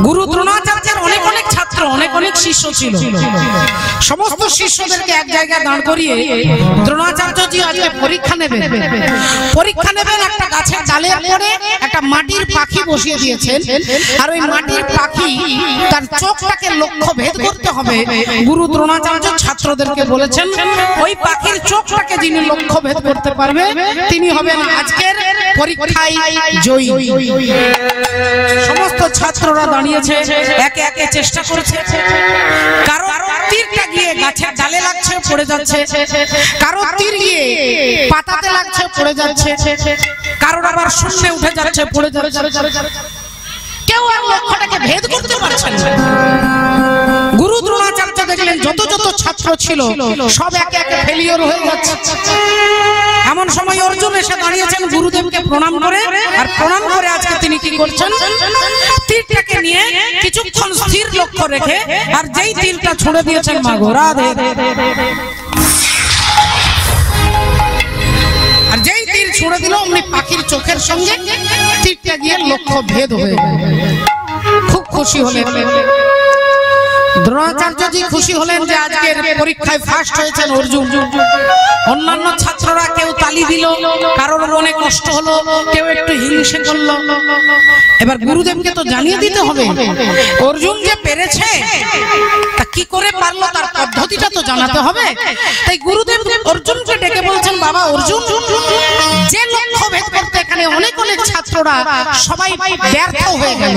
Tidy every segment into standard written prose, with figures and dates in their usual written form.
গুরু দ্রোণাচার্যের অনেক অনেক ছাত্র, অনেক অনেক শিষ্য ছিল। সমস্ত শিষ্যদেরকে এক জায়গায় দাঁড় করিয়ে দ্রোণাচার্যজি আজকে পরীক্ষা নেবেন। পরীক্ষা নেবেন একটা গাছের ডালের পরে একটা মাটির পাখি বসিয়ে দিয়েছেন, আর ওই মাটির পাখি তার চোখটাকে লক্ষ্য ভেদ করতে হবে। গুরু দ্রোণাচার্য ছাত্রদেরকে বলেছেন ওই পাখির চোখটাকে যিনি লক্ষ্য ভেদ করতে পারবে তিনি হবেন আজকের পরীক্ষায় জয়ী। সমস্ত ছাত্ররা দাঁড়িয়েছে, একে একে চেষ্টা করছে। কারো তীরটা গিয়ে গাছের ডালে লাগছে, পড়ে যাচ্ছে। কারো তীর গিয়ে পাতাতে লাগছে, পড়ে যাচ্ছে। কারোর আবার শূন্যে উঠে যাচ্ছে, পড়ে যাচ্ছে। কেউ আর লক্ষ্যটাকে ভেদ করতে পারছে না। গুরু দ্রোণাচার্য দেখলেন যত যত ছাত্র ছিল সব একে একে ফেলিওর হয়ে যাচ্ছে। এমন সময় অর্জুন এসে দাঁড়িয়েছেন গুরুদেবকে প্রণাম করে, আর প্রণাম করে আজকে তিনি কি করছেন, তীরটাকে নিয়ে কিছুক্ষণ স্থির লক্ষ্য রেখে আর যেই তীরটা ছুড়ে দিয়েছেন মা গো রাধে, আর যেই তীর ছুড়ে দিল অমনি পাখির চোখের সঙ্গে তীরটা গিয়ে লক্ষ্য ভেদ হয়ে গেল। খুব খুশি হলেন দ্রোণাচার্যজি, খুশি হলেন যে আজকের পরীক্ষায় ফার্স্ট হয়েছেন অর্জুন। অন্যান্য ছাত্ররা কেউ তালি দিল, কারোর মনে কষ্ট হলো, কেউ একটু হিংসে করলো। এবার গুরুদেবকে তো জানিয়ে দিতে হবে অর্জুন যে পেরেছে, তা কি করে পারলো তার পদ্ধতিটা তো জানাতে হবে। তাই গুরুদেব অর্জুনকে ডেকে বলছেন, বাবা অর্জুন, যে লক্ষ্য ভেদ করতে এখানে অনেক অনেক ছাত্ররা সবাই ব্যর্থ হয়ে গেল,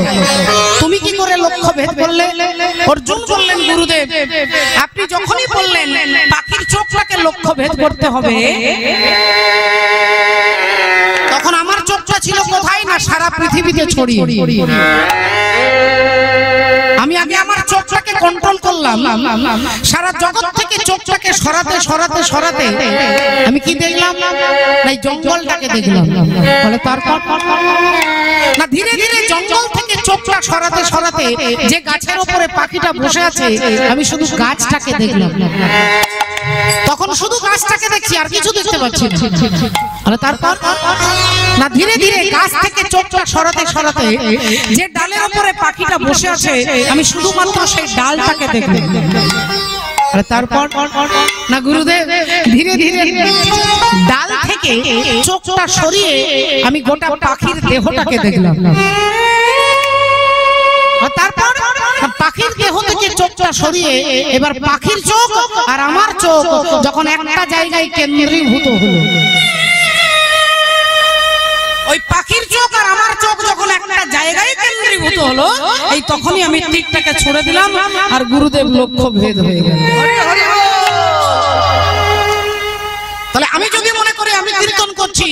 তুমি কি করে লক্ষ্য ভেদ করলে? অর্জুন বললেন, গুরুদেব আপনি যখনই বললেন পাখির চোখটাকে লক্ষ্য ভেদ করতে হবে, তখন আমার চোখটা ছিল কোথায় না সারা পৃথিবীতে ছড়িয়ে। আমি আগে আমার চোখটাকে কন্ট্রোল করলাম, সারা জগৎ থেকে চোখটাকে সরাতে সরাতে সরাতে আমি কি দেখলাম, এই জঙ্গলটাকে দেখলাম। বলে তারপর না ধীরে ধীরে জঙ্গল থেকে চোখটা সরাতে সরাতে যে গাছের উপরে পাখিটা বসে আছে আমি শুধু গাছটাকে দেখলাম। তখন শুধু গাছটাকে দেখছি, আর কিছু দেখতে পাচ্ছি না। তারপর না ধীরে ধীরে গাছ থেকে চোখটা সরাতে সরাতে যে ডালের উপরে পাখিটা বসে আছে আমি শুধুমাত্র সেই ডালটাকে দেখলাম। তারপর না গুরুদেব ধীরে ধীরে ডাল থেকে চোখটা সরিয়ে আমি গোটা পাখির দেহটাকে দেখলাম। তারপর পাখির দেহ থেকে চোখটা সরিয়ে এবার পাখির চোখ আর আমার চোখ যখন একটা জায়গায় কেন্দ্রীভূত হলো, ওই পাখির চোখ আর আমার চোখ যখন একটা জায়গায় কেন্দ্রীভূত হলো, এই তখনই আমি তীরটাকে ছুড়ে দিলাম আর গুরুদেব লক্ষ্য ভেদ হয়ে গেল। তাহলে আমি যদি মনে করি আমি কীর্তন করছি,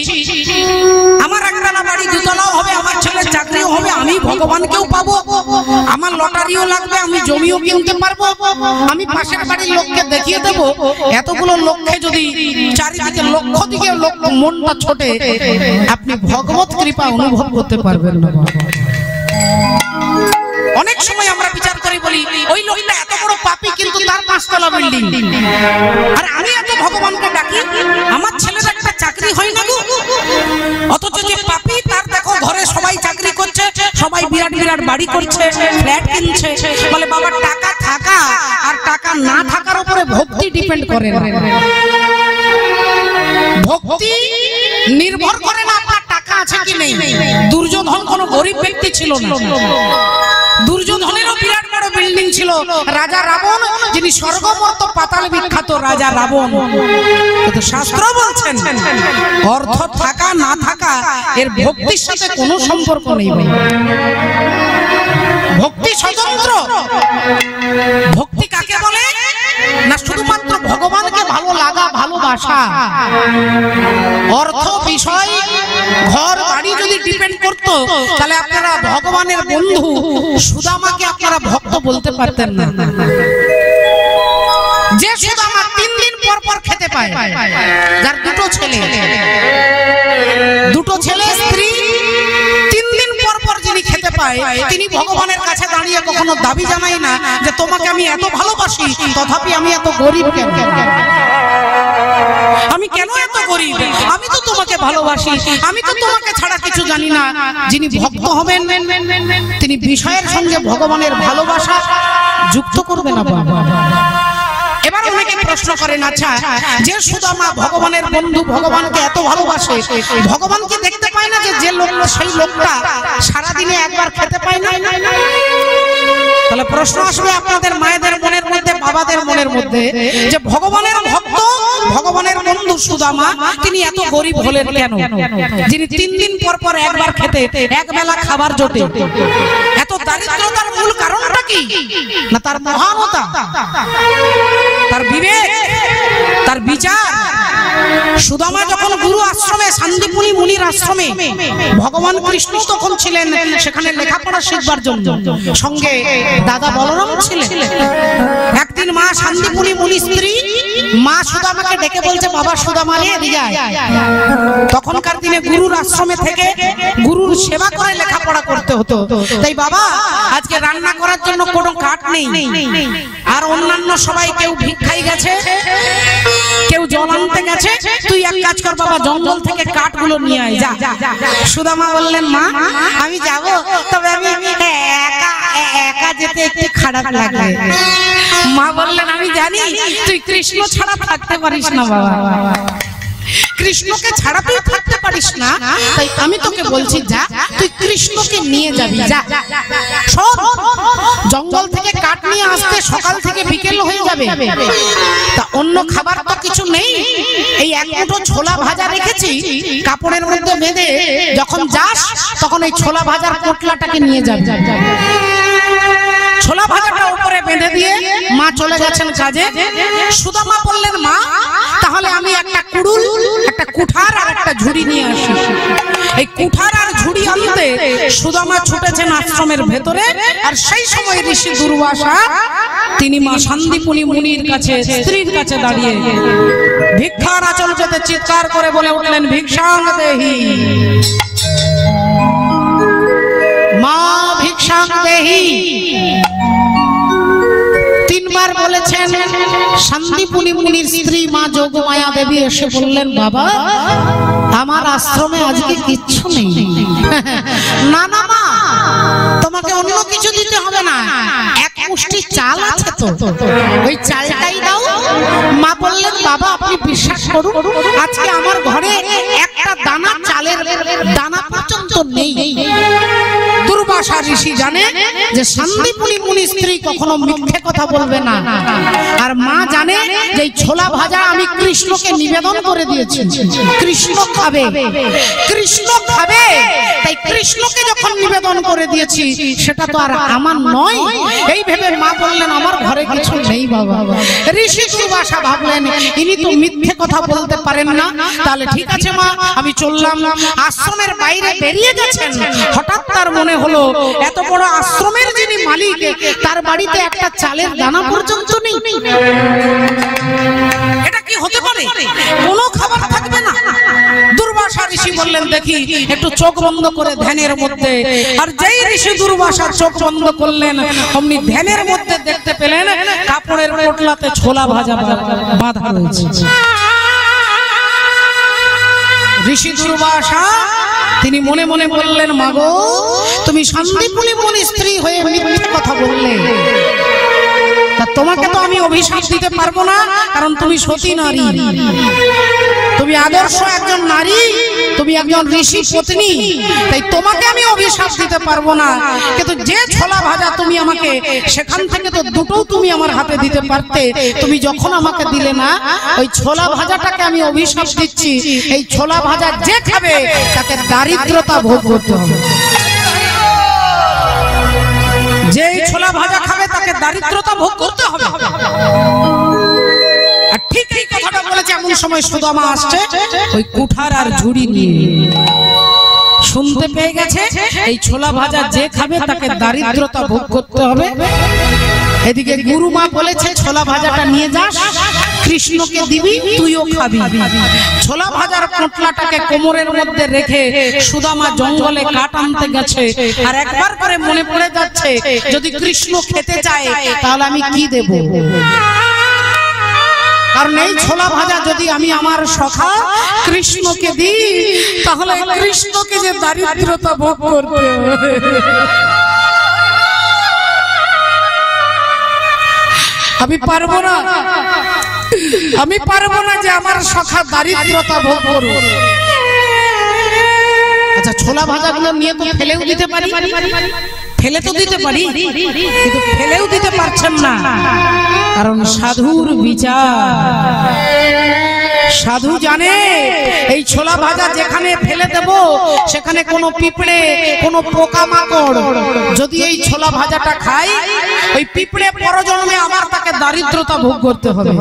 আমার একখানা বাড়ি দুতলাও হবে, আমার ছেলের চাকরিও হবে, আমি ভগবানকেও পাবো, আমার লটারিও লাগবে, আমি জমিও কিনতে পারবো, আমি পাশের বাড়ির লোককে দেখিয়ে দেব, এতগুলো লক্ষ্যে যদি চারিদিকে লক্ষ্য দিকে মনটা ছোটে, আপনি ভগবত কৃপা অনুভব করতে পারবেন না। অনেক সময় আমরা বিচার করি, বলি ওই লোকটা এত বড় পাপী কিন্তু তার 5 তলা বিল্ডিং, আর আমি এত ভগবানকে ডাকি আমার ছেলের একটা চাকরি হয় না গো। অথচ যে পাপী তার দেখো ঘরে সবাই চাকরি করছে, সবাই বিরাট বিরাট বাড়ি করছে, ফ্ল্যাট কিনছে। বলে বাবা টাকা থাকা আর টাকা না থাকার উপরে ভক্তি ডিপেন্ড করে না। ভক্তি নির্ভর করে না আপনার টাকা আছে কি নেই। দুর্যোধন কোনো গরিব ব্যক্তি ছিল না, দুর্যোধনেরও বিরাট বড় বিল্ডিং ছিল। রাজা রাবণ, যিনি স্বর্গমর্ত পাতাল বিখ্যাত রাজা রাবণ, কিন্তু শাস্ত্র বলছেন অর্থ থাকা না থাকা এর ভক্তির সাথে কোনো সম্পর্ক নেই। ভক্তি স্বতন্ত্র। ভক্তি কাকে বলে না, শুধুমাত্র ভগবানকে ভালো লাগা, ভালোবাসা। অর্থ বিষয় ঘর বাড়ি যদি ডিপেন্ড করতো তাহলে আপনারা ভগবানের বন্ধু সুদামাকে আপনারা ভক্ত বলতে পারতেন না। যে সুদামা 3 দিন পর পর খেতে পায়, যার দুটো ছেলে স্ত্রী 3 দিন পর পর যিনি খেতে পায়, তিনি ভগবানের কাছে দাঁড়িয়ে কখনো দাবি জানাই না যে তোমাকে আমি এত ভালোবাসি তথাপি আমি এত গরিব কেন। আমি কেন এত গরিব, আমি তো তোমাকে ভালোবাসি, আমি তো তোমাকে ছাড়া কিছু জানি না। যিনি ভক্ত হবেন তিনি বিষয়ের সঙ্গে ভগবানের ভালোবাসা যুক্ত করবেন না। এবার অনেকে প্রশ্ন করেন, আচ্ছা যে সুদামা ভগবানের বন্ধু, ভগবানকে এত ভালোবাসে, ভগবানকে দেখতে পায় না যে লোক, সেই লোকটা সারাদিনে একবার খেতে পায় না? তাহলে প্রশ্ন আসবে আপনাদের মায়েদের মনের মধ্যে, বাবাদের মনের মধ্যে, যে ভগবানের ভক্ত, ভগবানের বন্ধু সুদামা, তিনি এত গরিব হলেন কেন? যিনি 3 দিন পর পর একবার খেতে, এক বেলা খাবার জোটে, এত দারিদ্রতার মূল কারণটা কি? না তার মহানতা, তার বিবেক, তার বিচার। সুদামা যখন গুরু আশ্রমে, শান্তিপুনি মুনির আশ্রমে, ভগবান কৃষ্ণ তখন ছিলেন সেখানে লেখাপড়া শিখবার জন্য, সঙ্গে দাদা বলরাম ছিলেন। একদিন মা শান্তিপুনি মুনি স্ত্রী মা সুদামাকে ডেকে বলছে, বাবা সুদামা রে এদিকে আয়। তখনকার দিনে গুরুর আশ্রমে থেকে গুরুর সেবা করে লেখাপড়া করতে হতো। তাই বাবা আজকে রান্না করার জন্য কোনো কাঠ নেই, আর অন্যান্য সবাই কেউ ভিক্ষাই গেছে, কেউ জল আনতে গেছে, তুই এক কাজ কর বাবা, জঙ্গল থেকে কাঠগুলো নিয়ে আয় যা। সুদামা বললেন, মা আমি যাব, তবে আমি একা যেতে একটু খারাপ লাগে। মা বললেন, আমি জানি তুই কৃষ্ণ ছাড়া থাকতে পারিস না বাবা, কৃষ্ণকে ছাড়া তুই থাকতে পারিস না, তাই আমি তোকে বলছি যা, তুই কৃষ্ণকে নিয়ে যাবি যা। সব জঙ্গল থেকে কাঠ নিয়ে আসতে সকাল থেকে বিকেল হয়ে যাবে, তা অন্য খাবার তো কিছু নেই, এই এক মুঠো ছোলা ভাজা রেখেছি কাপড়ের মধ্যে বেঁধে, যখন যাস তখন এই ছোলা ভাজার পোটলাটাকে নিয়ে যাবি। ছোলা ভাজাটা উপরে বেঁধে দিয়ে মা চলে গেছেন কাজে। সুদামা বললেন, মা তাহলে আমি একটা কুড়ুল, একটা কুঠার আর একটা ঝুড়ি নিয়ে আসি। এই কুঠার আর ঝুড়ি আনতে সুদামা ছুটেছেন আশ্রমের ভেতরে, আর সেই সময় ঋষি দুর্বাসা তিনি মা শান্তিপুনি মুনির কাছে, স্ত্রীর কাছে দাঁড়িয়ে ভিক্ষার আঁচল পেতে চিৎকার করে বলে উঠলেন, ভিক্ষাং দেহি মা, ভিক্ষাং দেহি। 3 বার বলেছেন। শান্তিপুনি মুনির স্ত্রী মা যোগমায়া দেবী এসে বললেন, বাবা আমার আশ্রমে আজকে কিচ্ছু নেই। না না মা, তোমাকে অন্য কিছু দিতে হবে না, এক মুষ্টি চাল আছে তো, ওই চালটাই দাও। মা বললেন, বাবা আপনি বিশ্বাস করুন, আজকে আমার ঘরে একটা দানা চালের দানা পর্যন্ত নেই। দুর্বাসা ঋষি জানে যে শান্তিপুনি মুনি স্ত্রী কখনো মিথ্যে কথা বলবে না, আর মা জানে যে ছোলা ভাজা আমি কৃষ্ণকে নিবেদন করে দিয়েছি, কৃষ্ণ খাবে, কৃষ্ণ খাবে, তাই কৃষ্ণকে যখন নিবেদন করে দিয়েছি সেটা তো আর আমার নয়। এই ভেবে মা বললেন, আমার ঘরে কিছু নেই বাবা। ঋষি দুর্বাসা ভাবলেন, ইনি তো মিথ্যে কথা বলতে পারেন না, তাহলে ঠিক আছে মা আমি চললাম। আশ্রমের বাইরে বেরিয়ে গেছেন, হঠাৎ তার মনে হলো এত বড় আশ্রমের যিনি মালিক, তার বাড়িতে একটা চালের দানা পর্যন্ত নেই। এটা কি হতে পারে? কোনো খাবার থাকবে না। দুর্বাসা ঋষি বললেন, দেখি একটু চোখ বন্ধ করে ধ্যানের মধ্যে। আর যেই ঋষি দুর্বাসা চোখ বন্ধ করলেন, অমনি ধ্যানের মধ্যে দেখতে পেলেন কাপড়ের পোটলাতে ছোলা ভাজা বাঁধা রয়েছে। ঋষি দুর্বাসা তিনি মনে মনে বললেন, মাগো তুমি শান্তিপুনি মুনির স্ত্রী হয়ে মিথ্যে কথা বললে, তা তোমাকে তো আমি অভিশাপ দিতে পারবো না, কারণ তুমি সতী নারী, তুমি আদর্শ একজন নারী, তুমি একজন ঋষি পত্নী, তাই তোমাকে আমি অভিশাপ দিতে পারবো না। কিন্তু যে ছোলা ভাজা তুমি আমাকে, সেখান থেকে তো দুটো তুমি আমার হাতে দিতে পারতে, তুমি যখন আমাকে দিলে না, ওই ছোলা ভাজাটাকে আমি অভিশাপ দিচ্ছি, এই ছোলা ভাজা যে খাবে তাকে দারিদ্রতা ভোগ করতে হবে। যে ছোলা ভাজা খাবে তাকে দারিদ্রতা ভোগ করতে হবে। আর ঠিক এই কথাটা বলেছে এমন সময় সুদামা আসছে ওই কুঠার আর ঝুড়ি নিয়ে। শুনতে পেয়ে গেছে এই ছোলা ভাজা যে খাবে তাকে দারিদ্রতা ভোগ করতে হবে। এদিকে গুরুমা বলেছে ছোলা ভাজাটা নিয়ে যাস, কৃষ্ণকে দিবি, তুইও খাবি। ছোলা ভাজার পোটলাটাকে কোমরের মধ্যে রেখে সুদামা জঙ্গলে কাঠ আনতে গেছে, আর একবার করে মনে পড়ে যাচ্ছে যদি কৃষ্ণ খেতে চায় তাহলে আমি কি দেব। কারণ এই ছোলা ভাজা যদি আমি আমার সখা কৃষ্ণকে দিই তাহলে কৃষ্ণকে যে দারিদ্রতা ভোগ করতে হবে। আমি পারবো না, আমি পারবো না যে আমার সখা দারিদ্রতা ভোগ করবে। আচ্ছা, ছোলা ভাজাগুলো নিয়ে তো ফেলেও দিতে পারি, ফেলে তো দিতে পারি, কিন্তু ফেলেও দিতে পারছেন না, কারণ সাধুর বিচার। সাধু জানে এই ছোলা ভাজা যেখানে ফেলে দেব সেখানে কোনো পিঁপড়ে, কোনো পোকামাকড় যদি এই ছোলা ভাজাটা খায়, ওই পিঁপড়ে পরজন্মে আমার তাকে দারিদ্রতা ভোগ করতে হবে।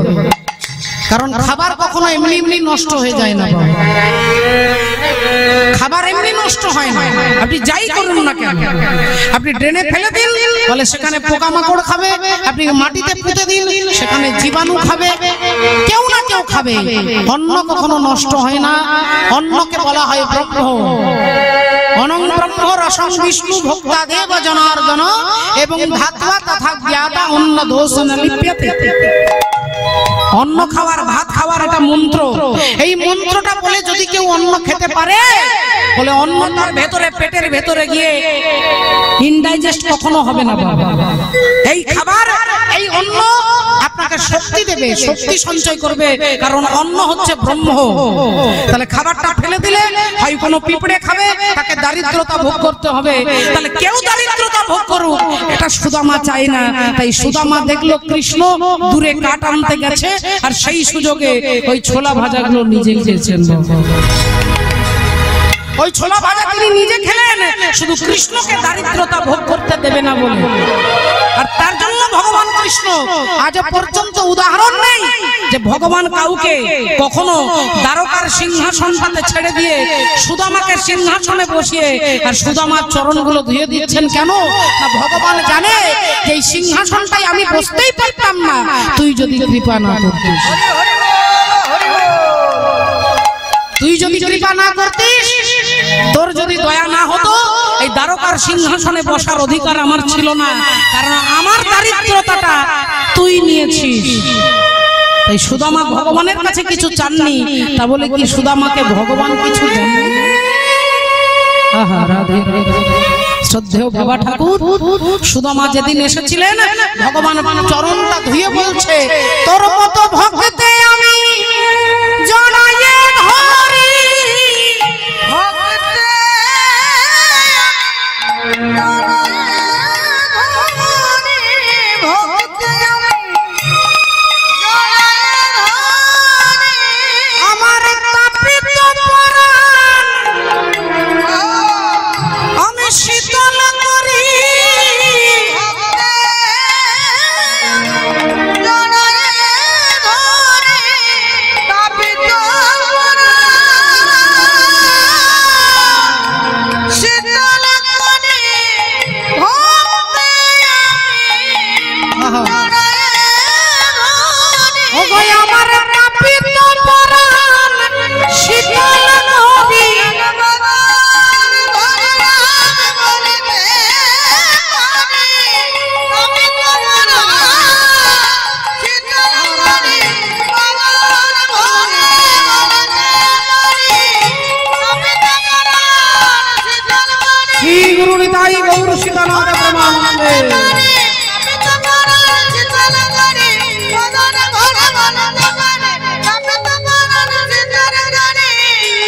কারণ খাবার কখনো এমনি এমনি নষ্ট হয়ে যায় না, খাবার এমনি নষ্ট হয় না। আপনি যাই করুন না কেন, আপনি ড্রেনে ফেলে দিন তাহলে সেখানে পোকামাকড় খাবে, আপনি মাটিতে পুঁতে দিন সেখানে জীবাণু খাবে, কেউ না কেউ খাবে। অন্ন কখনো নষ্ট হয় না, অন্নকে বলা হয় ব্রহ্ম। অনং ব্রহ্ম রসং বিষ্ণু ভোক্তা দেব জনার্দন এবং ধাত্বা তথা জ্ঞাতা অন্ন দোষ ন লিপ্যতে। অন্ন খাওয়ার, ভাত খাওয়ার এটা মন্ত্র। এই মন্ত্রটা বলে যদি কেউ অন্ন খেতে পারে, বলে অন্নটার ভেতরে, পেটের ভেতরে গিয়ে ইনডাইজেস্ট কখনো হবে না বাবা। এই খাবার, এই অন্ন আপনাকে শক্তি দেবে, শক্তি সঞ্চয় করবে, কারণ অন্ন হচ্ছে ব্রহ্ম। তাহলে খাবারটা ফেলে দিলে হয় কোনো পিঁপড়ে খাবে, তাকে দারিদ্রতা ভোগ করতে হবে। তাহলে কেউ দারিদ্রতা ভোগ করুক এটা সুদামা চাই না। তাই সুদামা দেখলো কৃষ্ণ দূরে কাঠ আনতে গেছে, আর সেই সুযোগে ওই ছোলা ভাজাগুলো নিজে খেয়েছেন। ওই ছোলা ভাজা তিনি নিজে খেলেন, শুধু কৃষ্ণকে দারিদ্রতা ভোগ করতে দেবে না বলে। আর তার জন্য ভগবান কৃষ্ণ আজ পর্যন্ত উদাহরণ নেই যে ভগবান কাউকে কখনো দ্বারকার সিংহাসনটাতে ছেড়ে দিয়ে সুদামাকে সিংহাসনে বসিয়ে আর সুদামার চরণগুলো ধুয়ে দিচ্ছেন। কেন না, ভগবান জানে যে এই সিংহাসনটাই আমি বসতেই পারতাম না তুই যদি কৃপা না করতিস। তুই যদি কৃপা না করতিস, তোর যদি দয়া না হতো, এই দ্বারকার সিংহাসনে বসার অধিকার আমার ছিল না, কারণ আমার দারিদ্রতাটা তুই নিয়েছিস। তাই সুদামা ভগবানের কাছে কিছু চাননি, তা বলে কি সুদামাকে ভগবান কিছু দেননি? শ্রদ্ধেয় বাবা ঠাকুর, সুদামা যেদিন এসেছিলেন ভগবান চরণটা ধুয়ে বলছে, তোর মতো ভক্তে আমি জড়ায়ে ধরি,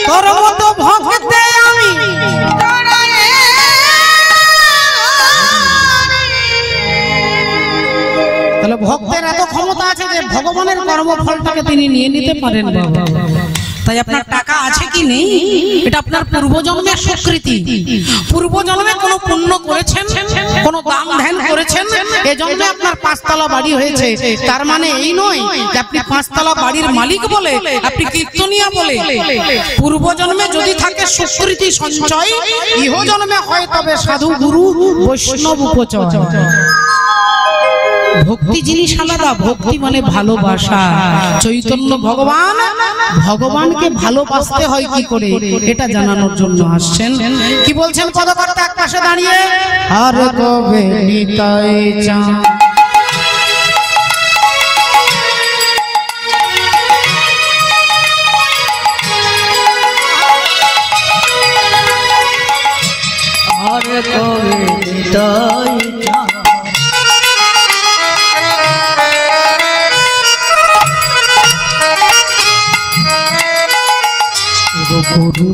তোর মতো ভক্তে আমি তাহলে ভক্তের এত ক্ষমতা আছে যে ভগবানের কর্মফলটাকে তিনি নিয়ে নিতে পারেন বাবা। তাই আপনার টাকা আছে কি নেই এটা আপনার পূর্বজন্মের স্বীকৃতি। পূর্বজন্মে কোনো পুণ্য করেছেন, কোনো দান ধ্যান করেছেন, এজন্যে আপনার পাঁচতলা বাড়ি হয়েছে। তার মানে এই নয় যে আপনি পাঁচতলা বাড়ির মালিক বলে, আপনি কীর্তনিয়া বলে। পূর্বজন্মে যদি থাকে স্বীকৃতি সঞ্চয়, ইহজন্মে হয় তবে সাধু গুরু বৈষ্ণব উপচয়। ভক্তি জিনিস আলাদা, ভক্তি মানে ভালোবাসা। চৈতন্য ভগবান, ভগবানকে ভালোবাসতে হয় কি করে এটা জানানোর জন্য আসছেন। কি বলছেন পদকর্তা এক পাশে দাঁড়িয়ে, আর কবে নিতাই চাঁদ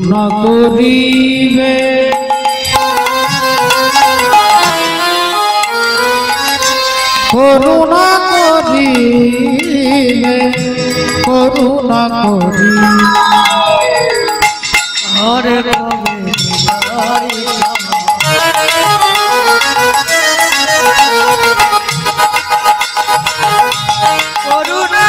করুণা করিবে করুণা করিবে করুণা করিবে হরে করুণা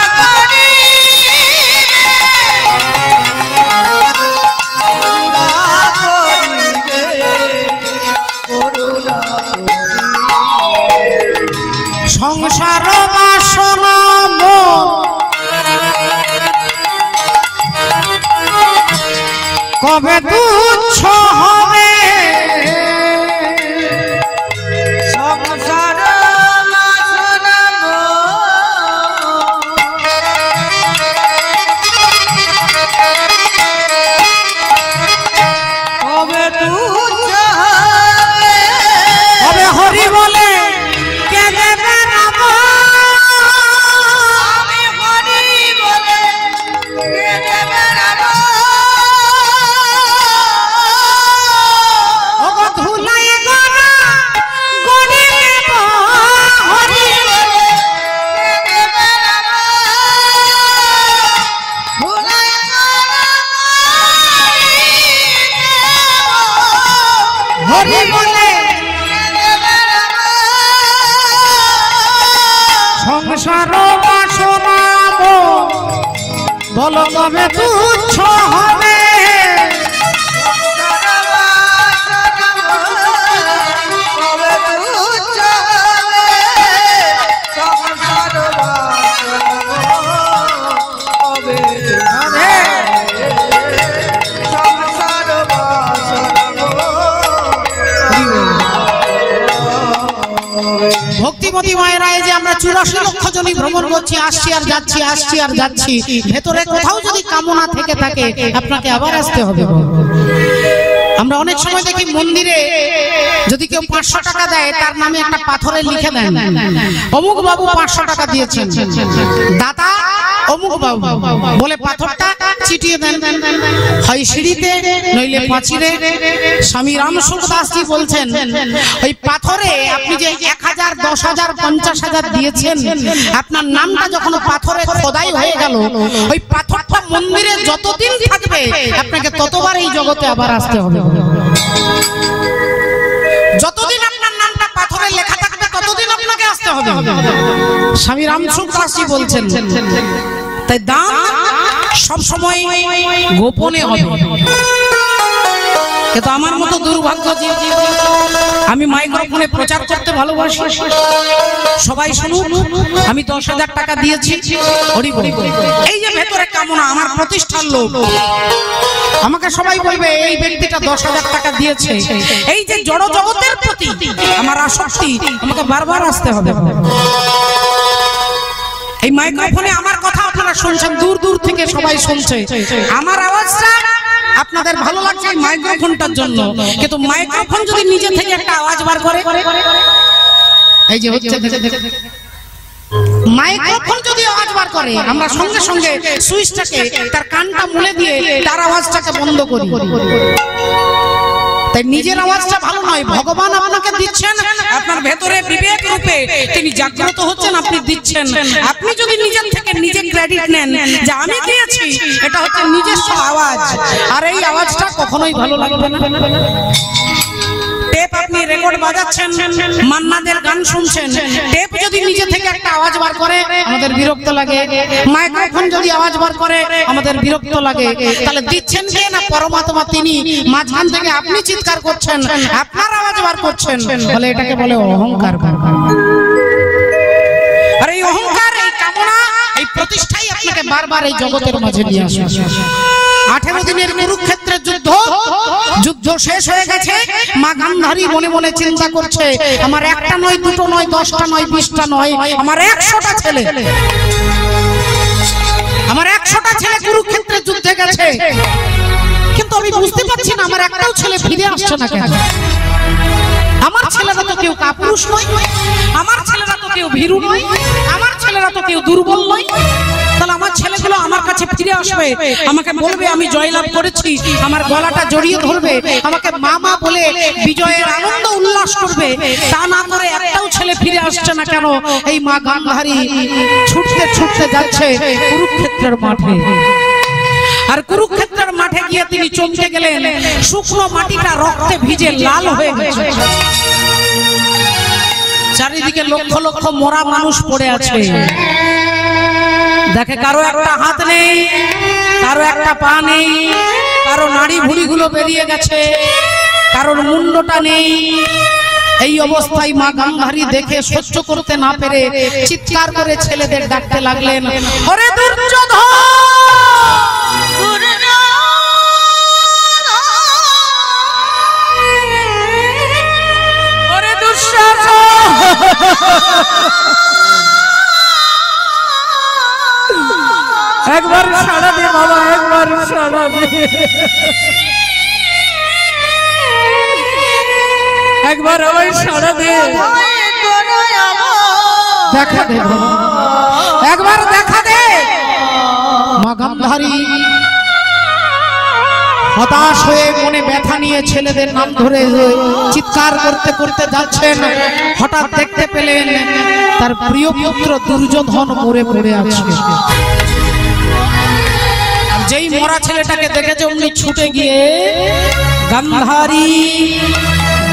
সংসার বাসনা কবে তুচ্ছ হবে সংসার বাসনা কবে তুচ্ছ হবে হরি বলে সংসার বাসনা বলো কবে তুচ্ছ হবে ভক্তিমতী মায়েরা যে আমরা 84 লক্ষ জনই ভ্রমণ করছি আসছি আর যাচ্ছি আসছি আর যাচ্ছি ভেতরে কোথাও যদি কামনা থেকে থাকে আপনাকে আবার আসতে হবে আমরা অনেক সময় দেখি মন্দিরে যদি কেউ 500 টাকা দেয় তার নামে একটা পাথরে লিখে দেন অমুক বাবু 500 টাকা দিয়েছেন দাতা অমুক বাবু বলে পাথরটা চিটিয়ে দেন হয় সিঁড়িতে নইলে পাঁচিরে স্বামী রামসুখ দাসজি বলছেন ওই পাথরে আপনি যে 1000 10,000 50,000 দিয়েছেন আপনার নামটা যখন পাথরে খোদাই হয়ে গেল ওই পাথরটা মন্দিরে যতদিন থাকবে আপনাকে ততবার এই জগতে আবার আসতে হবে যতদিন আপনার নামটা পাথরে লেখা থাকবে ততদিন আপনাকে আসতে হবে স্বামী রামসুখ দাসজি বলছেন তাই দান সব সময় গোপনে হবে কিন্তু আমার মতো দুর্ভাগ্য যে আমি মাইক্রোফোনে প্রচার করতে ভালোবাসি সবাই শুনুন আমি 10,000 টাকা দিয়েছি এই যে ভেতরে কামনা আমার প্রতিষ্ঠান লোক আমাকে সবাই বলবে এই ব্যক্তিটা 10,000 টাকা দিয়েছে এই যে জড় জগতের প্রতি আমার আসক্তি আমাকে বারবার আসতে হবে এই মাইক্রোফোনে আমার কথা আপনারা শুনছেন দূর দূর থেকে সবাই শুনছে আমার আওয়াজটা আপনাদের ভালো লাগছে এই মাইক্রোফোনটার জন্য কিন্তু মাইক্রোফোন যদি নিজে থেকে একটা আওয়াজ বার করে এই যে হচ্ছে মাইক্রোফোন যদি আওয়াজ বার করে আমরা সঙ্গে সঙ্গে সুইচটাকে তার কানটা মুলে দিয়ে তার আওয়াজটাকে বন্ধ করি তাই নিজের আওয়াজটা ভালো নয় ভগবান আপনাকে দিচ্ছেন আপনার ভেতরে বিবেক রূপে তিনি জাগ্রত হচ্ছেন আপনি দিচ্ছেন আপনি যদি নিজের থেকে নিজে ক্রেডিট নেন যে আমি দিয়েছি এটা হচ্ছে নিজস্ব আওয়াজ আর এই আওয়াজটা কখনোই ভালো লাগবে না টেপ আপনি রেকর্ড বাজাচ্ছেন মান্নাদের গান শুনছেন টেপ যদি নিজে থেকে একটা আওয়াজ বার করে আমাদের বিরক্ত লাগে মাইক্রোফোন যদি আওয়াজ বার করে আমাদের বিরক্ত লাগে তাহলে দিচ্ছেন কে না পরমাত্মা তিনি মাঝখান থেকে আপনি চিৎকার করছেন আপনার আওয়াজ বার করছেন বলে এটাকে বলে অহংকার আর এই অহংকার এই কামনা এই প্রতিষ্ঠাই আপনাকে বারবার এই জগতের মাঝে নিয়ে আসে 18 দিনের কুরুক্ষেত্রের যুদ্ধ শেষ হয়ে গেছে মা গান্ধারী মনে মনে চিন্তা করছে আমার একটা নয় দুটো নয় 10টা নয় 20টা নয় আমার 100টা ছেলে আমার 100টা ছেলে কুরুক্ষেত্রের যুদ্ধে গেছে কিন্তু আমি বুঝতে পারছি না আমার একটাও ছেলে ফিরে আসছে না কেন আমার ছেলেরা তো কেউ কাপুরুষ নয় আমার ছেলেরা তো কেউ ভীরু নয় আমার ছেলেরা তো কেউ দুর্বল নয় তাহলে আমার ছেলেগুলো আমার কাছে ফিরে আসবে, আমাকে বলবে আমি জয়লাভ করেছি, আমার গলাটা জড়িয়ে ধরবে, আমাকে মা মা বলে বিজয়ের আনন্দ উল্লাস করবে। তা না করে একটাও ছেলে ফিরে আসছে না কেন? এই মা গান্ধারী ছুটতে ছুটতে যাচ্ছে কুরুক্ষেত্রের মাঠে। আর কুরুক্ষেত্রের মাঠে গিয়ে তিনি চমকে গেলেন, শুকনো মাটিটা রক্তে ভিজে লাল হয়ে গেছে। চারিদিকে লক্ষ লক্ষ মরা মানুষ পড়ে আছে। দেখে কারো একটা হাত নেই, কারো একটা পা নেই, কারো নাড়ি ভুড়িগুলো বেরিয়ে গেছে, কারোর মুন্ডটা নেই। এই অবস্থায় মা গান্ধারী দেখে সহ্য করতে না পেরে চিৎকার করে ছেলেদের ডাকতে লাগলেন, ওরে দুর্যোধন, ওরে দুঃশাসন, একবার সাড়া দে বাবা, একবার সাড়া দে, একবার আমায় সাড়া দে, দেখা দে বাবা, একবার দেখা দে। মা গান্ধারী হতাশ হয়ে মনে ব্যথা নিয়ে ছেলেদের নাম ধরে চিৎকার করতে করতে যাচ্ছেন। হঠাৎ দেখতে পেলেন তার প্রিয় পুত্র দুর্যোধন মরে পড়ে আছে। যেই মরা ছেলেটাকে দেখেছে অমনি ছুটে গিয়ে গান্ধারী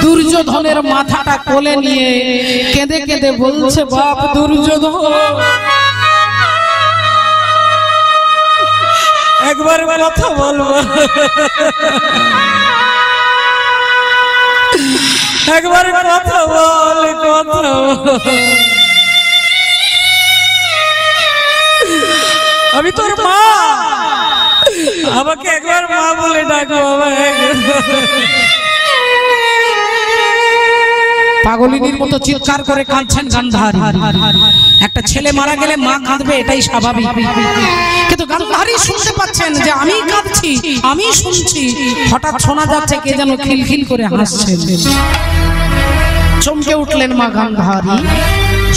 দুর্যোধনের মাথাটা কোলে নিয়ে কেঁদে কেঁদে বলছে, বাপ দুর্যোধন, একবার কথা বলবো, একবার কথা বল, কথা আমি তোর মা, আমাকে একবার মা বলে ডাকো বাবা। পাগলিনীর মতো চিৎকার করে কাঁদছেন গান্ধারী। একটা ছেলে মারা গেলে মা কাঁদবে, এটাই স্বাভাবিক। কিন্তু গান্ধারী শুনতে পাচ্ছেন যে আমি কাঁদছি, আমি শুনছি। হঠাৎ শোনা যাচ্ছে কে যেন খিলখিল করে হাসছে। চমকে উঠলেন মা গান্ধারী।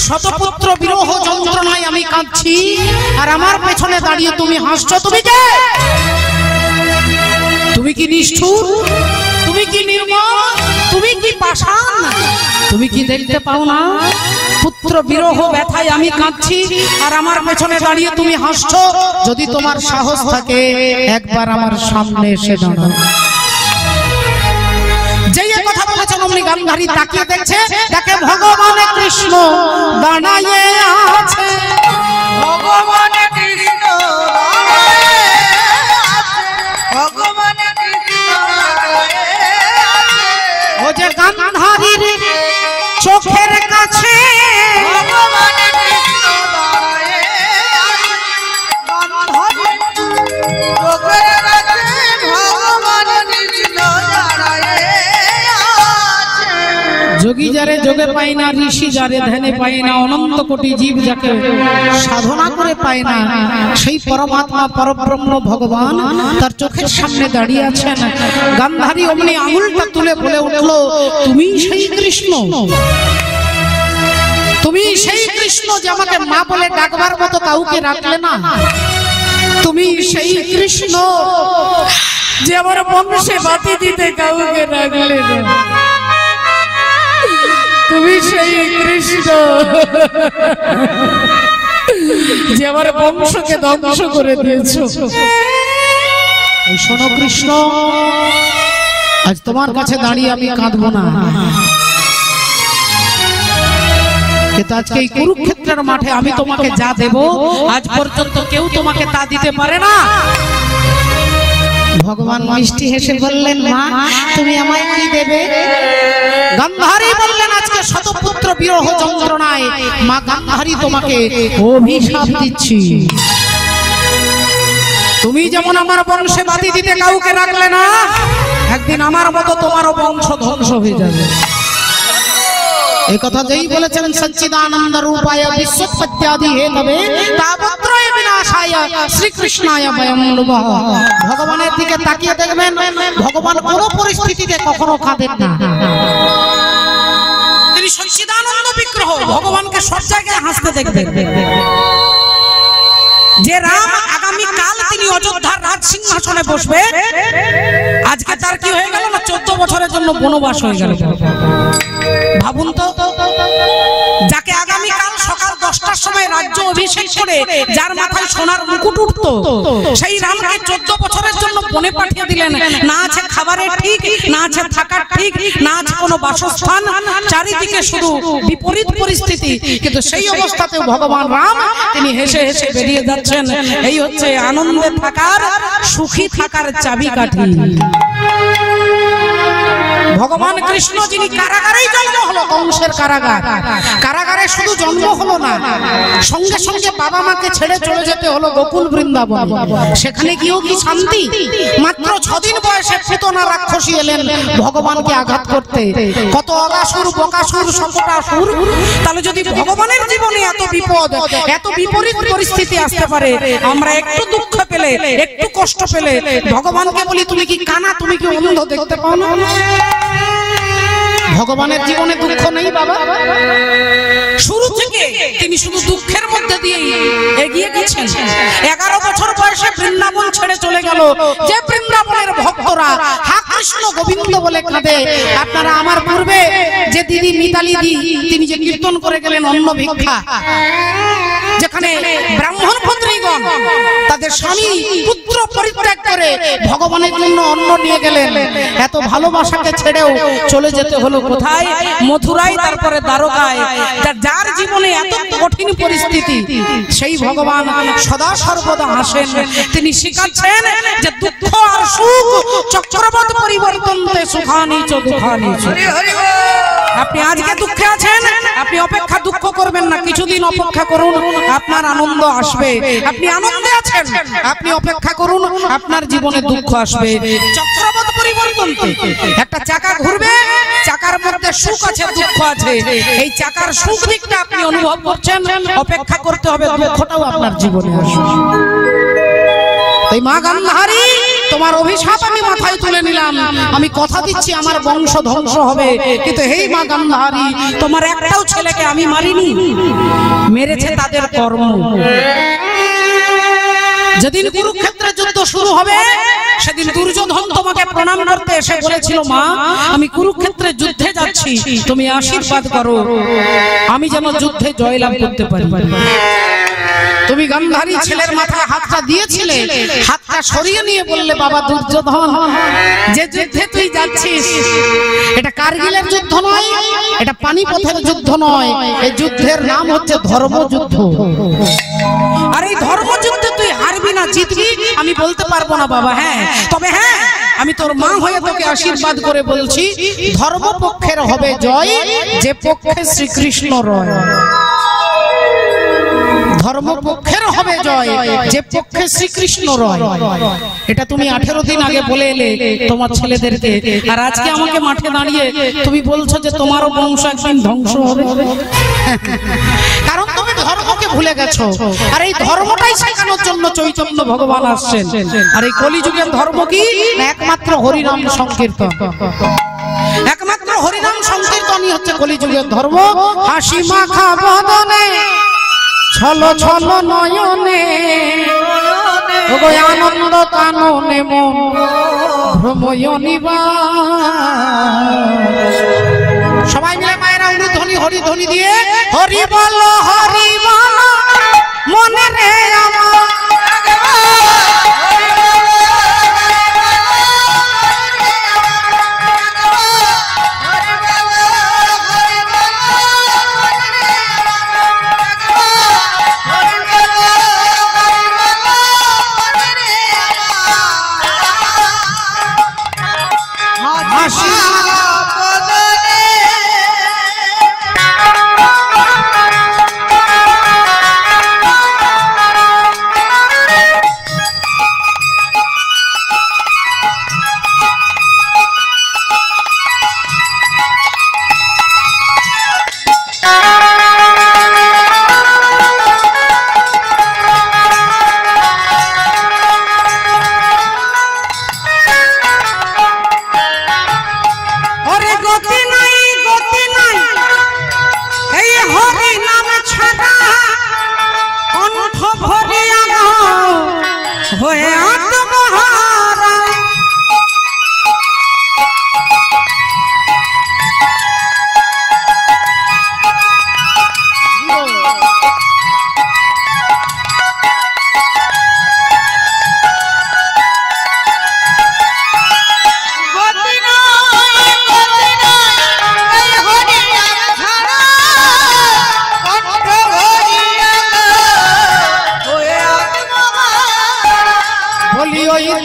শতপুত্র বিরহ যন্ত্রণায় আমি কাঁদছি, আর আমার পেছনে দাঁড়িয়ে তুমি হাসছো। তুমি কে? তুমি কি নিষ্ঠুর? তুমি কি নির্মম? তুমি কি পাষাণ? তুমি কি দেখতে পাও না পুত্র বিরহ ব্যথায় আমি কাঁদছি, আর আমার পেছনে দাঁড়িয়ে তুমি হাসছো? যদি তোমার সাহস থাকে একবার আমার সামনে এসে দাঁড়াও। যেই কথা বলেছেন অমনি গান্ধারী তাকিয়ে দেখছে, দেখে ভগবান কৃষ্ণ দাঁড়ায়ে আছে। ভগবান কৃষ্ণ ভগবান ও যে গান্ধারীর চোখের কাছে ভগবান কৃষ্ণ যোগী যারে যোগে পায় না, ঋষি যারে ধ্যানে পায় না, অনন্ত কোটি জীব যাকে সাধনা করে পায় না, সেই পরমাত্মা পরব্রহ্ম ভগবান তার চোখের সামনে দাঁড়িয়ে আছেন। গান্ধারী অমনি আঙুলটা তুলে বলে উঠলো, তুমি সেই কৃষ্ণ, তুমি সেই কৃষ্ণ যে আমাকে মা বলে ডাকবার মতো কাউকে রাখলে না। তুমি সেই কৃষ্ণ যে আমার বংশে বাতি দিতে কাউকে রাখলে না। তুমি সেই কৃষ্ণ যে আমার বংশকে ধ্বংস করে দিয়েছো। এই শোনো কৃষ্ণ, আজ তোমার কাছে দাঁড়িয়ে আমি কাঁদবো না, কিন্তু আজকে এই কুরুক্ষেত্রের মাঠে আমি তোমাকে যা দেব আজ পর্যন্ত কেউ তোমাকে তা দিতে পারে না। ভগবান মিষ্টি হেসে বললেন, মা তুমি আমায় কি দেবে? গান্ধারী বললেন, আজকে শতপুত্র বিরহ যন্ত্রণায় মা গান্ধারী তোমাকে অভিশাপ দিচ্ছি। তুমি যেমন আমার বংশে বাতি দিতে কাউকে রাখলে না, একদিন আমার মতো তোমারও বংশ ধ্বংস হয়ে যাবে। এই কথা যেই বলেছেন সচ্চিদানন্দ রূপায় বিশ্বোৎপত্ত্যাদি হেতবে তাপত্রয় বিনাশায় শ্রীকৃষ্ণায় বয়ং নমঃ। ভগবানের দিকে তাকিয়ে দেখবেন, ভগবান কোনো পরিস্থিতিতে কখনো কাঁদেন না। তিনি সচ্চিদানন্দ বিগ্রহ, ভগবানকে সব জায়গায় হাসতে দেখবেন। যে রাম আগামী কাল তিনি অযোধ্যার রাজ সিংহাসনে বসবে, আজকে তার কি হয়ে গেল না 14 বছরের জন্য বনবাস হয়ে গেল। ভাবুন তো, যাকে আগামী কাল সকাল 10টার সময় রাজ্য অভিষেক করে যার মাথায় সোনার মুকুট উঠতো, সেই রামকে 14 বছরের জন্য বনে পাঠিয়ে দিলেন। না আছে খাবারের ঠিক, না আছে থাকার ঠিক, না আছে কোনো বাসস্থান, চারিদিকে শুধু বিপরীত পরিস্থিতি। কিন্তু সেই অবস্থাতেও ভগবান রাম তিনি হেসে হেসে বেরিয়ে যাচ্ছেন। এই হচ্ছে আনন্দে থাকার, সুখী থাকার চাবিকাঠি। ভগবান কৃষ্ণ যিনি কারাগারেই জন্ম হলো, কংসের কারাগার, কারাগারে শুধু জন্ম হলো না, সঙ্গে সঙ্গে বাবা মাকে ছেড়ে চলে যেতে হলো গোকুল বৃন্দাবন। সেখানে গিয়েও কি শান্তি? মাত্র 6 দিন বয়সে পুতনা রাক্ষসী এলেন ভগবানকে আঘাত করতে। কত অগাসুর, বকাসুর, শপটাসুর। তাহলে যদি ভগবানের জীবনে এত বিপদ, এত বিপরীত পরিস্থিতি আসতে পারে, আমরা একটু দুঃখ পেলে, একটু কষ্ট পেলে ভগবানকে বলি তুমি কি কানা, তুমি কি অন্ধ, দেখতে পাও না? ভগবানের জীবনে দুঃখ নেই বাবা। শুরু থেকে তিনি শুধু দুঃখের মধ্যে দিয়ে এগিয়ে গেছেন। 11 বছর বয়সে বৃন্দাবন ছেড়ে চলে গেল। যে বৃন্দাবনের ভক্তরা হা কৃষ্ণ গোবিন্দ বলে কাঁদে, আপনারা আমার পূর্বে যে দিদি মিতালি দি তিনি যে কীর্তন করে গেলেন অন্ন ভিক্ষা, যেখানে ব্রাহ্মণ পুত্রীগণ তাদের স্বামী পুত্র পরিত্যাগ করে ভগবানের জন্য অন্ন নিয়ে গেলেন। এত ভালোবাসাকে ছেড়েও চলে যেতে হলো কোথায়? মথুরায়, তারপরে দ্বারকায়। যার জীবনে এত কঠিন পরিস্থিতি, সেই ভগবান সদা সর্বদা হাসেন। তিনি শিখাচ্ছেন যে দুঃখ আর সুখ চক্রবৎ পরিবর্তন্তে সুখানি চ দুঃখানি চ। আপনি আজকে দুঃখে আছেন, আপনি অপেক্ষা দুঃখ করবেন না, কিছুদিন অপেক্ষা করুন, আপনার আনন্দ আসবে। আপনি আনন্দে আছেন, আপনি অপেক্ষা করুন, আপনার জীবনে দুঃখ আসবে। চক্রবৎ পরিবর্তন, একটা চাকা ঘুরবে, চাকার মধ্যে সুখ আছে, দুঃখ আছে। এই চাকার সুখ দিকটা আপনি অনুভব করছেন, অপেক্ষা করতে হবে, দুঃখটাও আপনার জীবনে আসবে। এই মা গান্ধারী, তোমার অভিশাপ আমি মাথায় তুলে নিলাম, আমি কথা দিচ্ছি আমার বংশ ধ্বংস হবে, কিন্তু হেই মা গান্ধারী, তোমার একটাও ছেলেকে আমি মারিনি, মেরেছে তাদের কর্ম। যেদিন কুরুক্ষেত্রের যুদ্ধ শুরু হবে, সেদিন দুর্যোধন তোমাকে প্রণাম করতে এসে বলেছিল, মা আমি কুরুক্ষেত্রের যুদ্ধে যাচ্ছি, তুমি আশীর্বাদ করো আমি যেন যুদ্ধে জয়লাভ করতে পারি। তুমি গান্ধারী ছেলের মাথায় হাতটা দিয়েছিলে, হাতটা সরিয়ে নিয়ে বললে, বাবা দুর্যোধন, যে যুদ্ধে তুই যাচ্ছিস এটা কারগিলের যুদ্ধ নয়, এটা পানিপথের যুদ্ধ নয়, এই যুদ্ধের নাম হচ্ছে ধর্মযুদ্ধ। আর এই ধর্মযুদ্ধে তুই হারবি না জিতবি আমি বলতে পারবো না বাবা। হ্যাঁ, তবে হ্যাঁ, আমি তোর মা হয়ে তোকে আশীর্বাদ করে বলছি, ধর্মপক্ষের হবে জয়, যে পক্ষে শ্রীকৃষ্ণ রয়। ধর্মপক্ষের হবে জয়, যে পক্ষে শ্রীকৃষ্ণ রয়। এটা তুমি 18 দিন আগে বলে এলে তোমার ছেলেদেরকে, আর আজকে আমাকে মাঠে দাঁড়িয়ে তুমি বলছো যে তোমারও বংশ একদিন ধ্বংস হবে। কারণ তুমি ধর্মকে ভুলে গেছো। আর এই ধর্মটাই শেখানোর জন্য চৈতন্য ভগবান আসছেন। আর এই কলিযুগের ধর্ম কি? একমাত্র হরিনাম সংকীর্তন। একমাত্র হরিনাম সংকীর্তনই হচ্ছে কলিযুগের ধর্ম। হাসি মাখা বদনে, ছল ছল নয়নে, আনন্দ কাননে মন ভ্রময় নিবাস। সবাই মিলে মায়েরা অনুধ্বনি হরিধ্বনি দিয়ে হরি বল মনে রে আমার।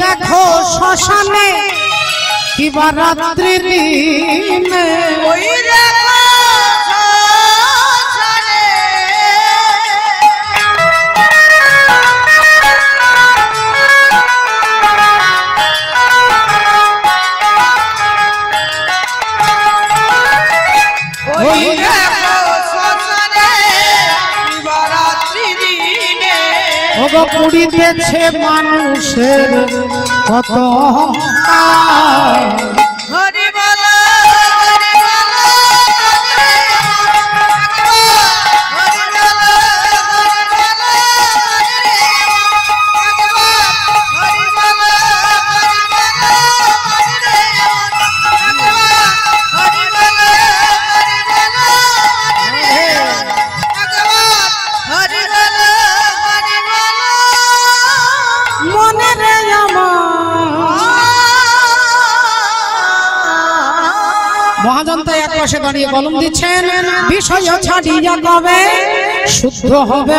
দেখো শ্মশানে কিবা রাত্রি দিনে ওই পুড়িতেছে মানুষের কত মহাজনতা এক পাশে দাঁড়িয়ে কলম দিচ্ছেন বিষয় ছাড়িয়া কবে শুদ্ধ হবে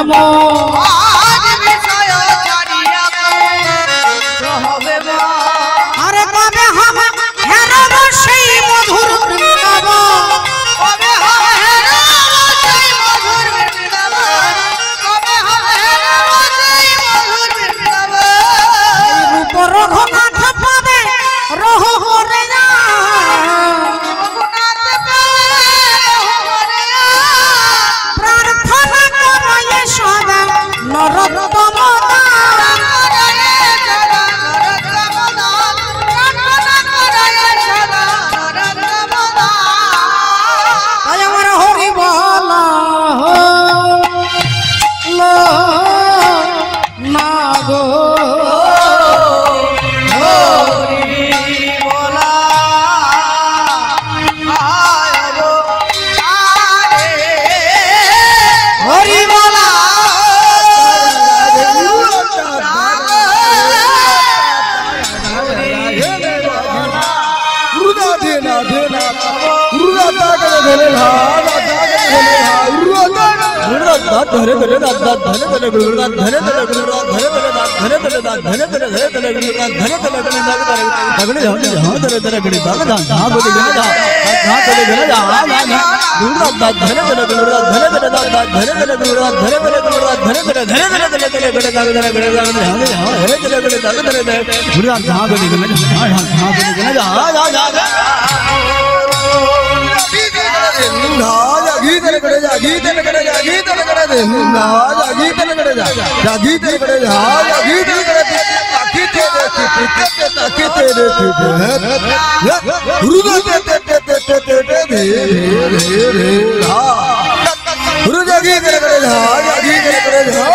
আরে কবে হবে সেই মধুর রঘুনাথ পাবে রহ রে धरे धरे धरे धरे गुरुनाथ धरे धरे गुरुनाथ धरे धरे धरे धरे धरे धरे धरे गुरुनाथ धरे धरे धरे हाँ धरे धरे गुरुनाथ हाँ बोले गुरुनाथ हाँ बोले गुरुनाथ हाँ ना गुरुनाथ धरे धरे गुरुनाथ धरे धरे धरे धरे गुरुनाथ धरे धरे गुरुनाथ धरे धरे धरे धरे धरे धरे गुरुनाथ धरे धरे गुरुनाथ हाँ धरे धरे गुरुनाथ धरे धरे गुरुनाथ हाँ बोले गुरुनाथ हाँ हाँ बोले गुरुनाथ हाँ गीत करे जा गीत करे जा गीत करे दे ना जा गीत करे जा गीत करे जा गीत करे ताकि तेरे गुरु दे दे गुरु जा गीत करे जा गीत करे जा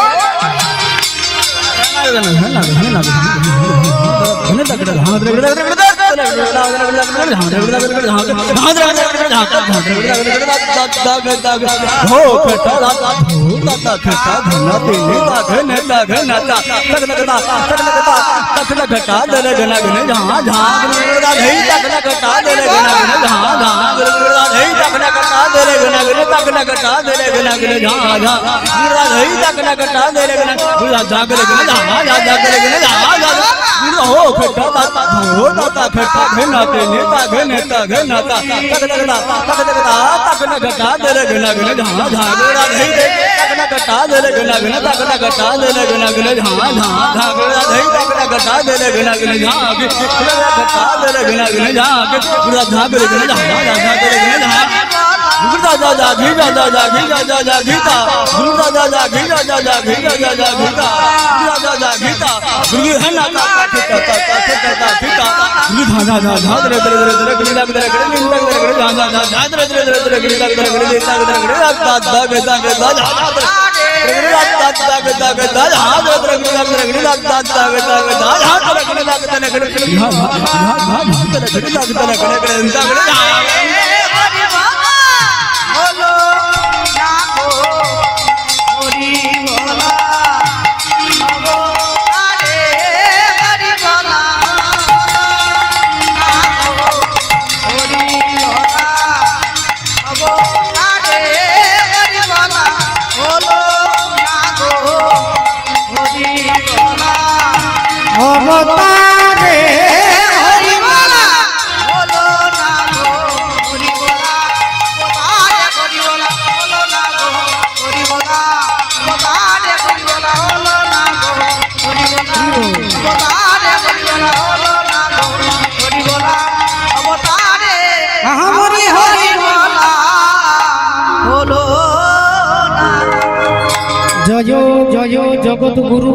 জয় জয় জগৎ গুরু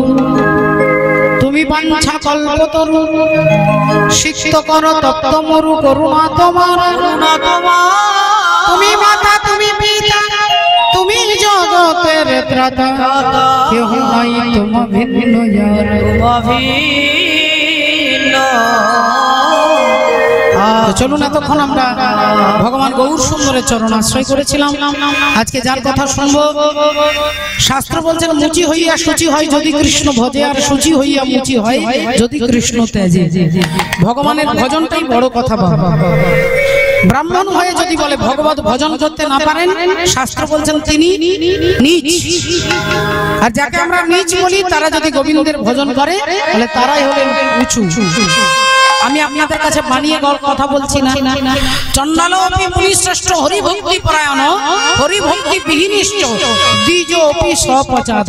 তুমি বাঞ্ছা কল্পতরু সিক্ত কর তপ্ত মরু করুণা তোমার তুমি মাতা তুমি পিতা তুমি জগতের ত্রাতা কেহ নাই তোমা ভিন্ন যার চলুন এতক্ষণ আমরা ভগবান গৌর সুন্দরের চরণ আশ্রয় করেছিলাম। আজকে যার কথা শুনবো, শাস্ত্র বলছেন মুচি হইয়া শুচি হয় যদি কৃষ্ণ ভজে, আর শুচি হইয়া মুচি হয় যদি কৃষ্ণ ত্যাজে। ভগবানের ভজনটাই বড় কথা। ব্রাহ্মণ হয়ে যদি বলে ভগবত ভজন করতে না পারেন, শাস্ত্র বলছেন তিনি নীচ। আর যাকে আমরা নীচ বলি তারা যদি গোবিন্দের ভজন করে তাহলে তারাই হলেন উঁচু। আমি আপনাদের কাছে বানিয়ে কথা বলছি না। চণ্ডালোপি মুনিশ্রেষ্ঠ হরিভক্তি পরায়ণ হরিভক্তি বিহীনিষ্ঠ দ্বিজোপি স্বপচাদ।